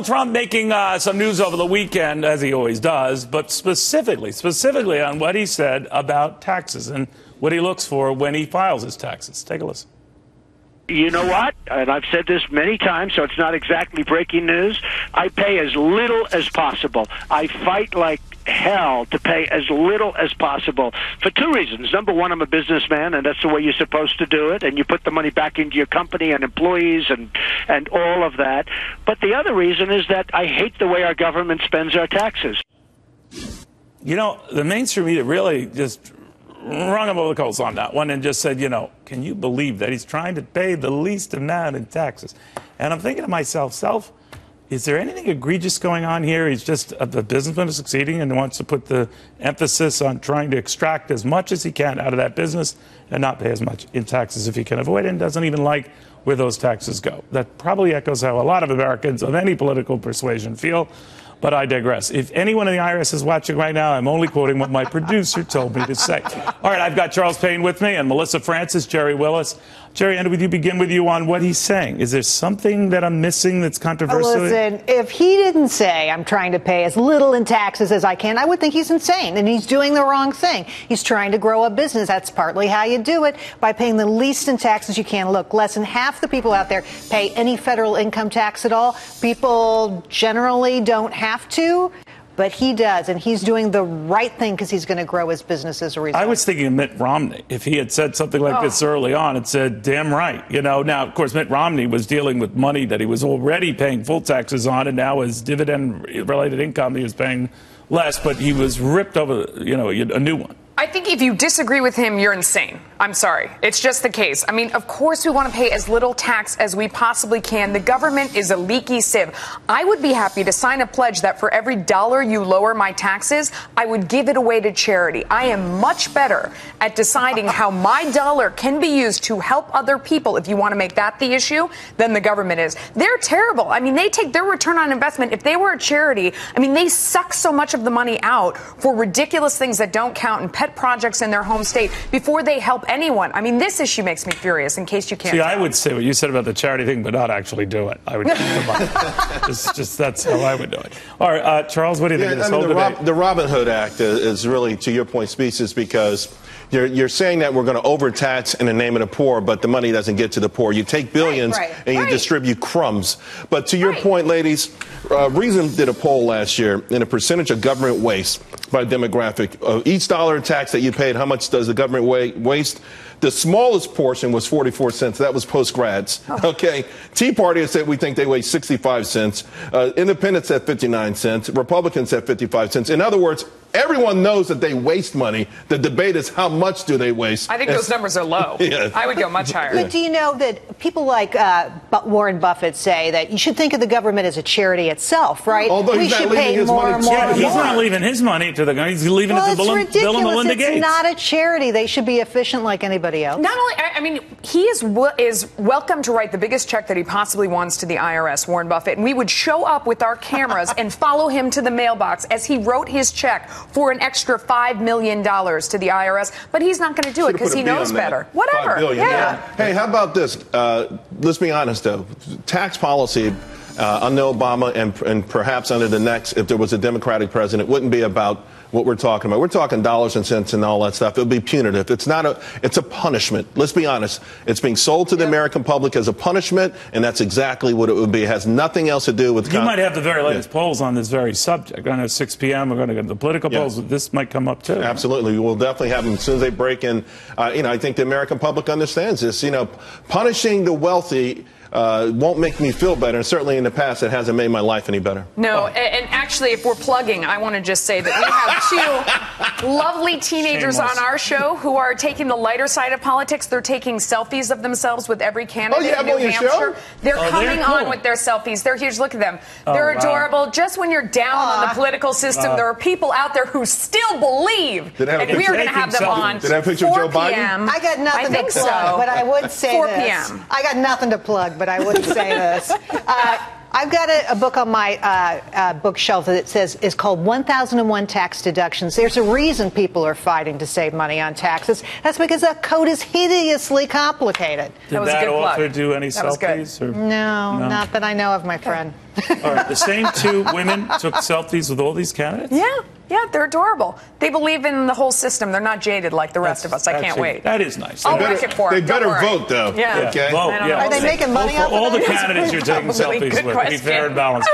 Trump making some news over the weekend, as he always does, but specifically on what he said about taxes and what he looks for when he files his taxes. Take a listen. You know what? And I've said this many times, so it's not exactly breaking news. I pay as little as possible. I fight like hell to pay as little as possible for two reasons. Number one, I'm a businessman, and that's the way you're supposed to do it, and you put the money back into your company and employees and all of that. But the other reason is that I hate the way our government spends our taxes. You know, the mainstream media really just rung him over the coals on that one and just said, you know, can you believe that he's trying to pay the least amount in taxes? And I'm thinking to myself, is there anything egregious going on here? He's just a businessman who's succeeding and wants to put the emphasis on trying to extract as much as he can out of that business and not pay as much in taxes if he can avoid it, and doesn't even like where those taxes go. That probably echoes how a lot of Americans of any political persuasion feel. But I digress. If anyone in the IRS is watching right now, I'm only quoting what my producer told me to say. All right, I've got Charles Payne with me and Melissa Francis, Gerri Willis. Gerri, and would you begin with you on what he's saying? Is there something that I'm missing that's controversial? Listen, if he didn't say I'm trying to pay as little in taxes as I can, I would think he's insane, and he's doing the wrong thing. He's trying to grow a business. That's partly how you do it, by paying the least in taxes you can. Look, less than half the people out there pay any federal income tax at all. People generally don't have to, but he does, and he's doing the right thing because he's going to grow his business as a result. I was thinking of Mitt Romney. If he had said something like this early on and said, damn right. You know, now, of course, Mitt Romney was dealing with money that he was already paying full taxes on, and now his dividend-related income, he was paying less, but he was ripped over, you know, a new one. I think if you disagree with him, you're insane. I'm sorry. It's just the case. I mean, of course we want to pay as little tax as we possibly can. The government is a leaky sieve. I would be happy to sign a pledge that for every dollar you lower my taxes, I would give it away to charity. I am much better at deciding how my dollar can be used to help other people, if you want to make that the issue, than the government is. They're terrible. I mean, they take their return on investment. If they were a charity, I mean, they suck so much of the money out for ridiculous things that don't count and pet projects in their home state before they help anyone. I mean, this issue makes me furious, in case you can't tell. I would say what you said about the charity thing, but not actually do it. I would just that's how I would do it. All right, Charles, what do you think of this whole debate? The Robin Hood Act is really, to your point, species, because you're saying that we're going to overtax in the name of the poor, but the money doesn't get to the poor. You take billions and you distribute crumbs. But to your point, ladies, Reason did a poll last year in a percentage of government waste by demographic. Each dollar in tax that you paid, how much does the government waste? The smallest portion was 44 cents. That was post-grads. Okay. Tea Party has said we think they waste 65 cents. Independents said 59 cents. Republicans said 55 cents. In other words, everyone knows that they waste money. The debate is how much do they waste. I think those numbers are low. I would go much higher. But do you know that people like Warren Buffett say that you should think of the government as a charity itself, right? Although we should pay more and more. Yeah, he's not leaving his money to the government. He's leaving it to Bill and Melinda Gates. It's not a charity. They should be efficient like anybody else. Not only, I mean, he is welcome to write the biggest check that he possibly wants to the IRS, Warren Buffett, and we would show up with our cameras and follow him to the mailbox as he wrote his check for an extra $5 million to the IRS, but he's not going to do it because he knows better. Whatever. Hey, how about this? Let's be honest, though. Tax policy under Obama and perhaps under the next, if there was a Democratic president, wouldn't be about what we're talking about. We're talking dollars and cents and all that stuff. It would be punitive. It's a punishment. Let's be honest. It's being sold to the American public as a punishment, and that's exactly what it would be. It has nothing else to do with... You might have the very latest polls on this very subject. I know 6 p.m. we're going to get the political polls. This might come up, too. Absolutely. We'll definitely have them as soon as they break in. I think the American public understands this. Punishing the wealthy won't make me feel better, and certainly in the past it hasn't made my life any better. No, and actually, if we're plugging, I want to just say that we have two lovely teenagers on our show who are taking the lighter side of politics. They're taking selfies of themselves with every candidate in New Hampshire. They're coming on with their selfies. They're huge. Look at them. They're adorable. Just when you're down on the political system, there are people out there who still believe, and we are going to have them on 4 p.m. I got nothing to plug, but I would say 4 this. p.m. I got nothing to plug, but I would say this. I've got a book on my bookshelf that is called 1001 Tax Deductions. There's a reason people are fighting to save money on taxes. That's because that code is hideously complicated. Did that author do any selfies? Or? No, not that I know of, my friend. All right, the same two women took selfies with all these candidates? Yeah, they're adorable. They believe in the whole system. They're not jaded like the rest of us. I can't wait. That is nice. I'll work it for They them. better vote, though. Yeah. Okay? Vote, Are they making money off of all the that? candidates you're taking selfies with, to be fair and balanced.